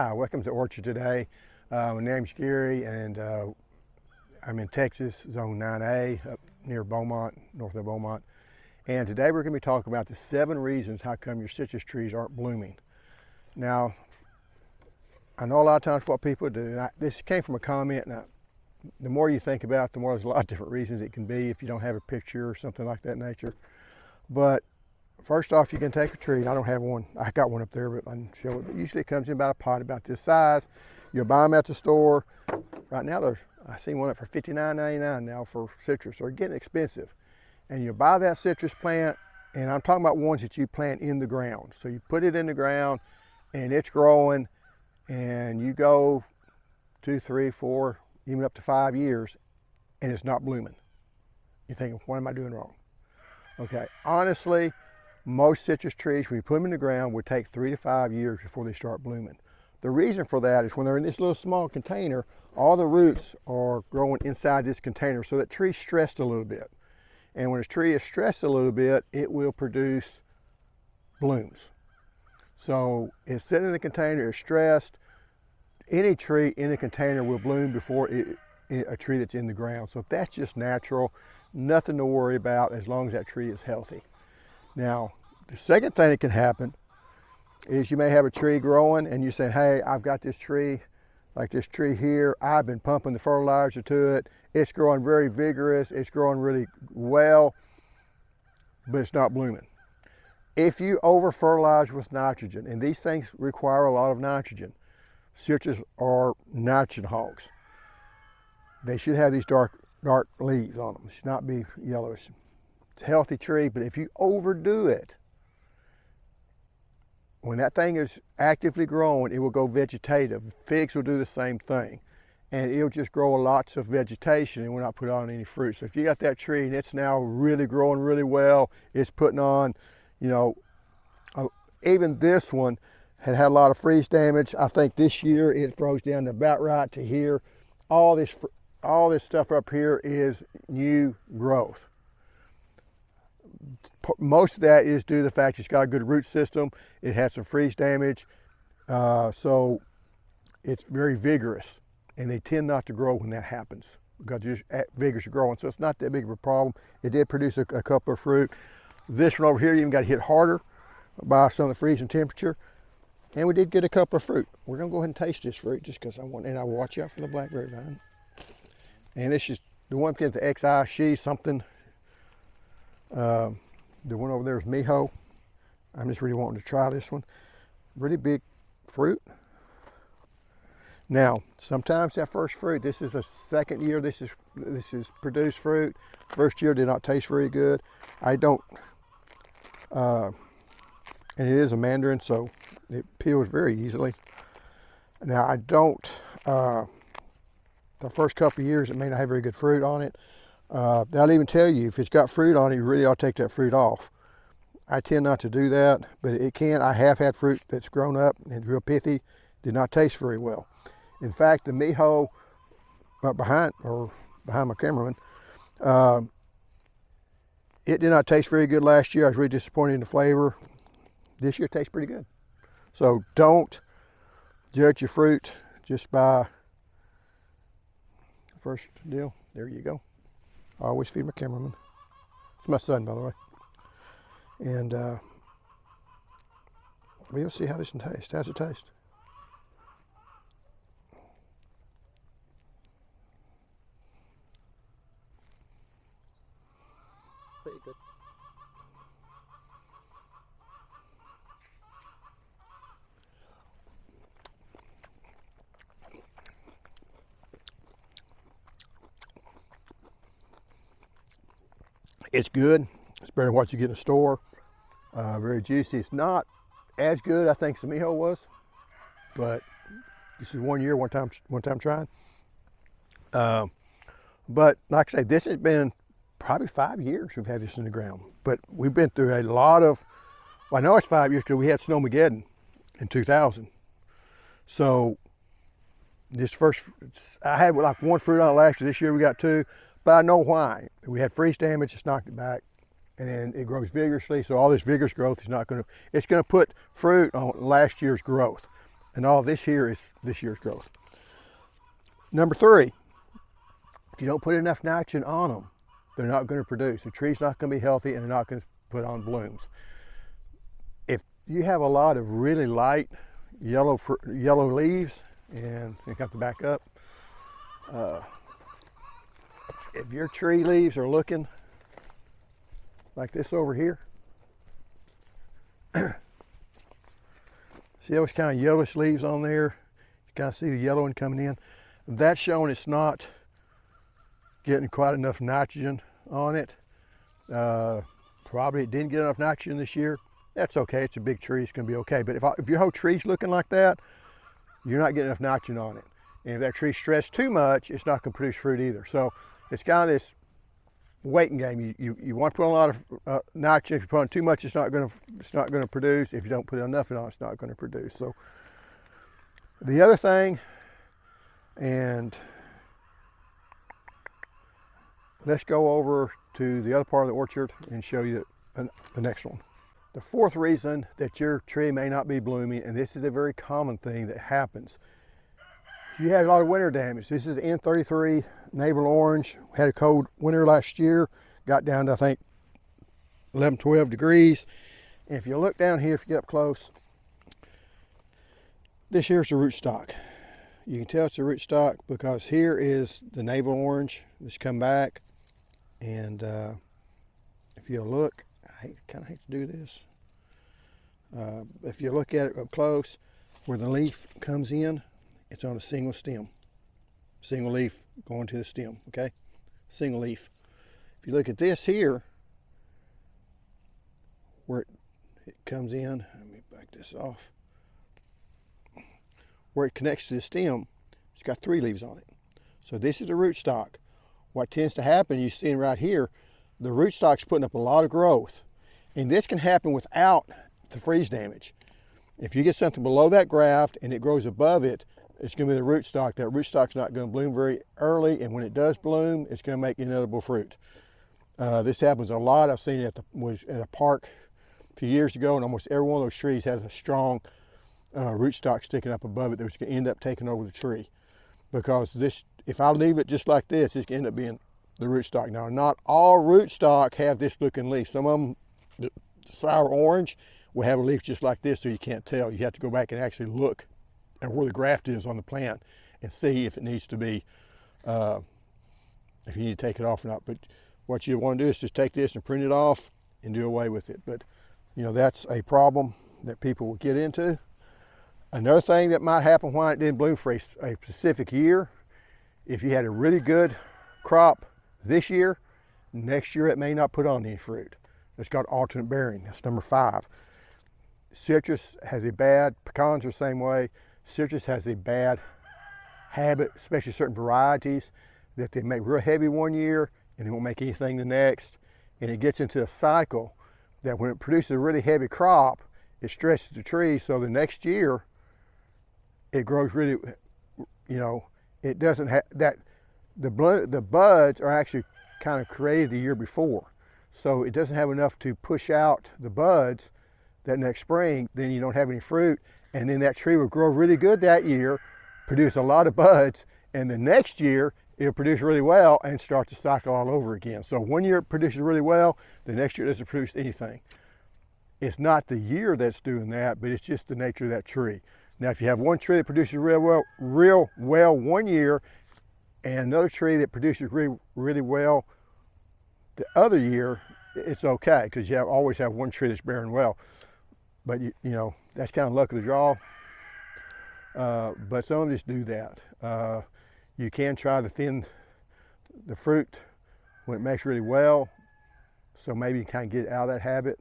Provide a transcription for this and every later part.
Hi, welcome to Orchard today. My name's Gary, and I'm in Texas, Zone 9A, up near Beaumont, north of Beaumont. And today we're going to be talking about the 7 reasons how come your citrus trees aren't blooming. Now, I know a lot of times what people do, and this came from a comment, and the more you think about it, the more there's a lot of different reasons it can be if you don't have a picture or something like that nature. But first off, you can take a tree, and I don't have one. I got one up there, but I can show it. But usually it comes in about a pot about this size. You'll buy them at the store. Right now, I seen one up for $59.99 now for citrus. So they're getting expensive. And you buy that citrus plant, and I'm talking about ones that you plant in the ground. So you put it in the ground, and it's growing, and you go 2, 3, 4, even up to 5 years, and it's not blooming. You're thinking, what am I doing wrong? Okay, honestly, most citrus trees, when you put them in the ground, would take 3 to 5 years before they start blooming. The reason for that is when they're in this little small container, all the roots are growing inside this container, so that tree's stressed a little bit. And when a tree is stressed a little bit, it will produce blooms. So it's sitting in the container, it's stressed. Any tree in the container will bloom before a tree that's in the ground. So that's just natural, nothing to worry about as long as that tree is healthy. Now, the second thing that can happen is you may have a tree growing and you say, hey, I've got this tree, like this tree here, I've been pumping the fertilizer to it, it's growing very vigorous, it's growing really well, but it's not blooming. If you over fertilize with nitrogen, and these things require a lot of nitrogen, citrus are nitrogen hogs. They should have these dark leaves on them. It should not be yellowish. It's a healthy tree, but if you overdo it, when that thing is actively growing, it will go vegetative. Figs will do the same thing, and it'll just grow lots of vegetation and will not put on any fruit. So if you got that tree and it's now really growing really well, it's putting on, you know, even this one had a lot of freeze damage. I think this year it froze down to about right to here. All this stuff up here is new growth. Most of that is due to the fact it's got a good root system. It has some freeze damage, so it's very vigorous, and they tend not to grow when that happens because just vigorous are growing. So it's not that big of a problem. It did produce a couple of fruit. This one over here even got hit harder by some of the freezing temperature, and we did get a couple of fruit. We're gonna go ahead and taste this fruit just because I want, and I watch out for the blackberry vine. And this is the one getting the XI she something. The one over there is Miho. I'm just really wanting to try this one. Really big fruit. Now, sometimes that first fruit, this is the second year this is produced fruit. First year did not taste very good. I don't, and it is a mandarin, so it peels very easily. Now, I don't, the first couple of years it may not have very good fruit on it. They'll even tell you if it's got fruit on it, you really ought to take that fruit off. I tend not to do that, but it can. I have had fruit that's grown up and real pithy, did not taste very well. In fact, the Miho behind my cameraman, it did not taste very good last year. I was really disappointed in the flavor. This year it tastes pretty good. So don't judge your fruit just by the first deal. There you go. I always feed my cameraman. It's my son, by the way. And we'll see how this one tastes. How's it taste? Pretty good. It's good. It's better than what you get in the store. Very juicy. It's not as good, I think, as the Miho was, but this is 1 year, one time trying. But like I say, this has been probably 5 years we've had this in the ground. But we've been through a lot of, well, I know it's 5 years because we had Snowmageddon in 2000. So this first, I had like 1 fruit on it last year. This year we got 2, but I know why. We had freeze damage, it's knocked it back, and then it grows vigorously. So all this vigorous growth is not gonna, it's gonna put fruit on last year's growth. And all this here is this year's growth. Number 3, if you don't put enough nitrogen on them, they're not going to produce. The tree's not going to be healthy and they're not going to put on blooms. If you have a lot of really light yellow leaves, and you have to back up, if your tree leaves are looking like this over here, see those kind of yellowish leaves on there? You kind of see the yellowing coming in. That's showing it's not getting quite enough nitrogen on it. Probably it didn't get enough nitrogen this year. That's okay, it's a big tree, it's gonna be okay. But if your whole tree's looking like that, you're not getting enough nitrogen on it. And if that tree's stressed too much, it's not gonna produce fruit either. So it's kind of this waiting game. You want to put on a lot of nitrogen. If you put on too much, it's not gonna produce. If you don't put enough on, it's not gonna produce. So the other thing, and let's go over to the other part of the orchard and show you the next one. The 4th reason that your tree may not be blooming, and this is a very common thing that happens, you had a lot of winter damage. This is N33 navel orange. We had a cold winter last year, got down to I think 11, 12 degrees. And if you look down here, if you get up close, this here's the rootstock. You can tell it's a rootstock because here is the navel orange that's come back. And if you look, I kind of hate to do this. If you look at it up close, where the leaf comes in, it's on a single stem. Single leaf going to the stem, okay? Single leaf. If you look at this here, where it comes in, let me back this off. Where it connects to the stem, it's got 3 leaves on it. So this is the rootstock. What tends to happen, you're seeing right here, the rootstock's putting up a lot of growth. And this can happen without the freeze damage. If you get something below that graft and it grows above it, it's going to be the rootstock. That rootstock's not going to bloom very early, and when it does bloom, it's going to make inedible fruit. This happens a lot. I've seen it at a park a few years ago, and almost every one of those trees has a strong rootstock sticking up above it that's going to end up taking over the tree. Because this, if I leave it just like this, it's going to end up being the rootstock. Now, not all rootstock have this looking leaf. Some of them, the sour orange, will have a leaf just like this, so you can't tell. You have to go back and actually look at where the graft is on the plant and see if it needs to be, if you need to take it off or not. But what you want to do is just take this and print it off and do away with it. But you know, that's a problem that people will get into. Another thing that might happen why it didn't bloom for a specific year, if you had a really good crop this year, next year it may not put on any fruit. It's got alternate bearing. That's number 5. Citrus has a bad, pecans are the same way. Citrus has a bad habit, especially certain varieties, that they make real heavy one year and they won't make anything the next. And it gets into a cycle that when it produces a really heavy crop, it stresses the tree, so the next year it grows really, you know, it doesn't have that, the buds are actually kind of created the year before. So it doesn't have enough to push out the buds that next spring, then you don't have any fruit. And then that tree will grow really good that year, produce a lot of buds, and the next year it'll produce really well and start the cycle all over again. So one year it produces really well, the next year it doesn't produce anything. It's not the year that's doing that, but it's just the nature of that tree. Now, if you have one tree that produces real well one year, and another tree that produces really well the other year, it's okay, because you always have one tree that's bearing well. But you know, that's kind of luck of the draw. But some of them just do that. You can try to thin the fruit when it makes really well, so maybe you kind of get out of that habit.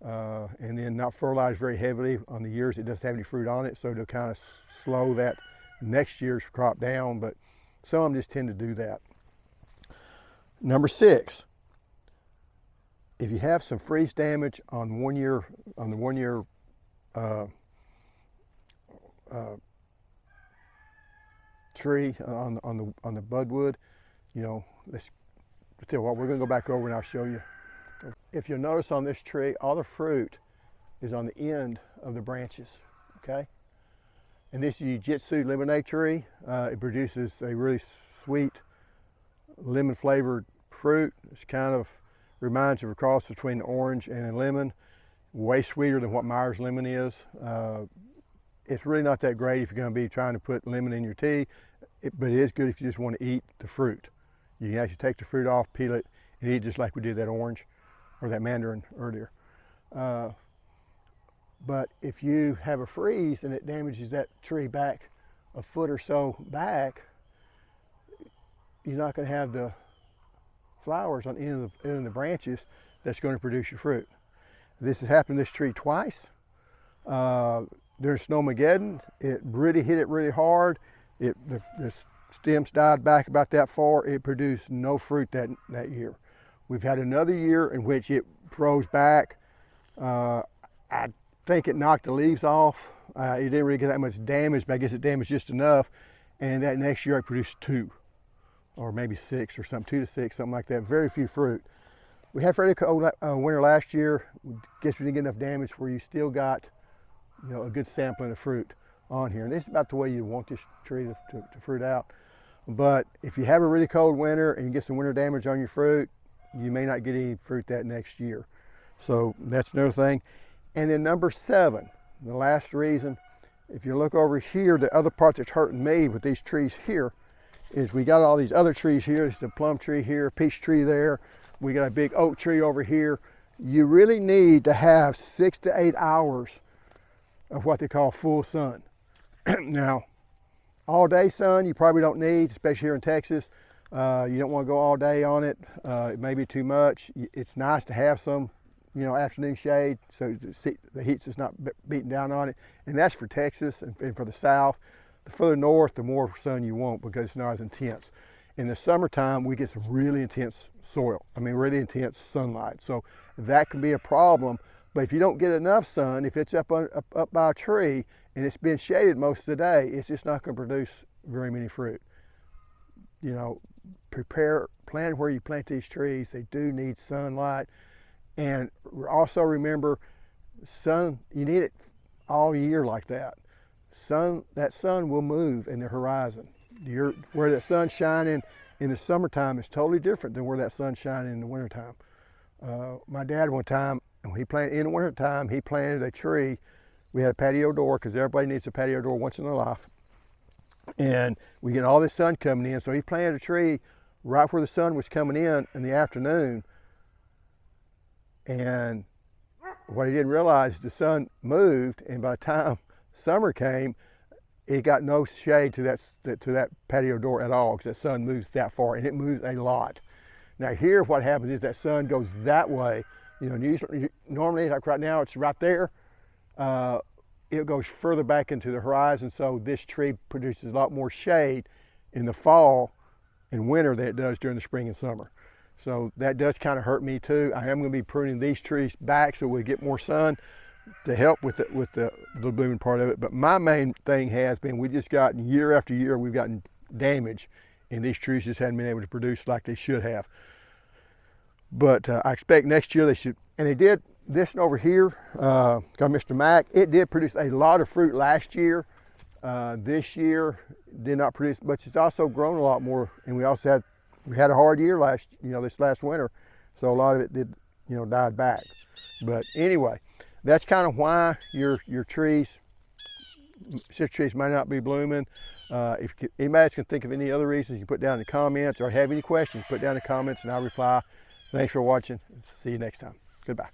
And then not fertilize very heavily on the years it doesn't have any fruit on it, so to kind of slow that next year's crop down. But some of them just tend to do that. Number 6, if you have some freeze damage on the one year tree on the budwood, you know, let's tell you what, we're going to go back over and I'll show you. If you'll notice on this tree, all the fruit is on the end of the branches, okay? and this is a Jiu-Jitsu lemonade tree. It produces a really sweet lemon flavored fruit. It's kind of reminds of a cross between an orange and a lemon. Way sweeter than what Myers lemon is. It's really not that great if you're going to be trying to put lemon in your tea, but it is good if you just want to eat the fruit. You can actually take the fruit off, peel it, and eat it just like we did that orange or that mandarin earlier. But if you have a freeze and it damages that tree back a foot or so back, you're not going to have the flowers on the end of the branches that's going to produce your fruit. This has happened to this tree twice. During Snowmageddon, it really hit it really hard. The stems died back about that far. It produced no fruit that year. We've had another year in which it froze back. I think it knocked the leaves off. It didn't really get that much damage, but I guess it damaged just enough. And that next year it produced 2, or maybe 6 or something, 2 to 6, something like that. Very few fruit. We had fairly cold winter last year. Guess we didn't get enough damage where you still got, a good sampling of fruit on here. And this is about the way you want this tree to fruit out. But if you have a really cold winter and you get some winter damage on your fruit, you may not get any fruit that next year. So that's another thing. And then number 7, the last reason, if you look over here, the other part that's hurting me with these trees here is we got all these other trees here. There's a plum tree here, peach tree there. We got a big oak tree over here. You really need to have 6 to 8 hours of what they call full sun. Now, all day sun you probably don't need, especially here in Texas. You don't want to go all day on it. It may be too much. It's nice to have some, afternoon shade so the heat's just not beating down on it. And that's for Texas and for the South. The further north, the more sun you want because it's not as intense. In the summertime, we get some really intense soil. Really intense sunlight. So that can be a problem. But if you don't get enough sun, if it's up by a tree and it's been shaded most of the day, it's just not going to produce very many fruit. Plan where you plant these trees. They do need sunlight. And also remember, sun, you need it all year like that. That sun will move in the horizon. Where that sun's shining in the summertime is totally different than where that sun's shining in the wintertime. My dad one time, in the wintertime, he planted a tree. We had a patio door because everybody needs a patio door once in their life. And we get all this sun coming in. So he planted a tree right where the sun was coming in the afternoon. And what he didn't realize, the sun moved, and by the time summer came, it got no shade to that patio door at all because the sun moves that far, and it moves a lot. Now here, what happens is that sun goes that way. Normally, like right now, it's right there. It goes further back into the horizon, so this tree produces a lot more shade in the fall and winter than it does during the spring and summer. So that does kind of hurt me too. I am going to be pruning these trees back so we get more sun to help with the blooming part of it. But my main thing has been we just gotten year after year we've gotten damage, and these trees just hadn't been able to produce like they should have. But I expect next year they should, and they did. This one over here, got Mr. Mac, it did produce a lot of fruit last year. This year did not produce, but it's also grown a lot more, and we had a hard year this last winter, so a lot of it did, died back. But anyway, that's kind of why your trees, citrus trees, might not be blooming. If anybody can think of any other reasons, you can put down in the comments, or have any questions, put down in the comments and I'll reply. Thanks for watching. See you next time. Goodbye.